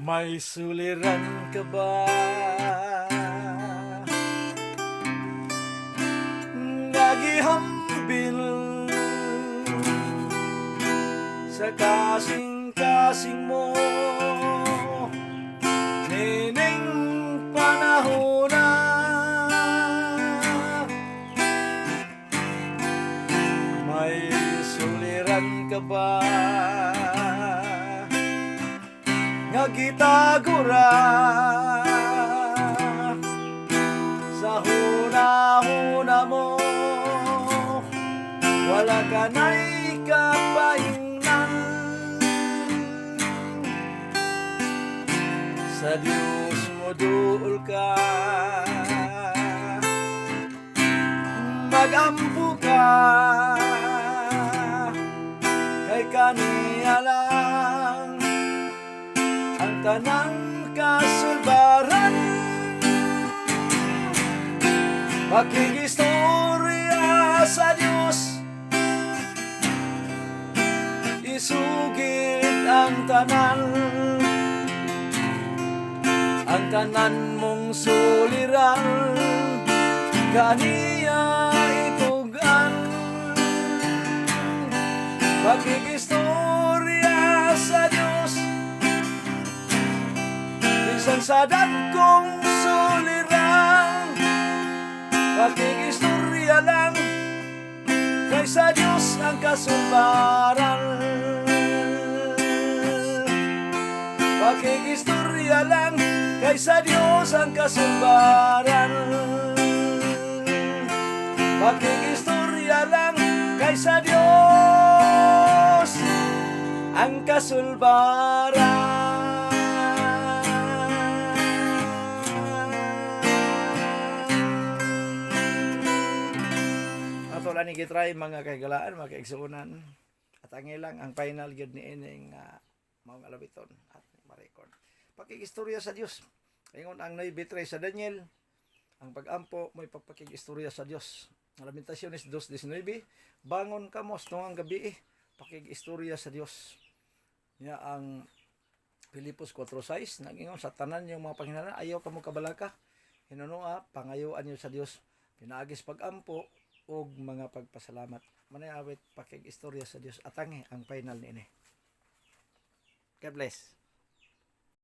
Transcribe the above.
May suliran ka ba nagihambil sa kasing-kasing mo nining panahon na may suliran ka ba nga gitagura sa huna-huna mo wala ka na'y kapaingnan sa Diyos mo duol ka magampo ka kay kaniya lang ang tanang kasulbaran makigistorya sa Diyos isugit ang tanan mong suliran kaniya itugan makigistorya sa Diyos bisan sa dagkong suliran makigistorya lang kay sa Diyos ang kasulbaran makigistorya lang kay sa Diyos ang kasulbaran makigistorya lang kay sa Diyos ang kasulbaran. Wala ni gitry mga kagalaan, mga kaigsuunan at angilang ang final gyud ni ining maong alabiton at ma-record. Pakigistorya sa Dios. Ingon ang naibitray sa Daniel, ang pag-ampo mo'y pakigistorya sa Dios. Lamentaciones 2:19, bangon ka mo tungang gabi pakigistorya sa Dios. Ya ang Filipos 4:6 nagingon sa tanan yung mga panghinala ayaw kamo kabalaka. Hinunua pangayoan niyo sa Dios. Pinaagis pag-ampo og mga pagpasalamat. Manay awit pakigistorya sa Dios atangi ang final niini. God bless.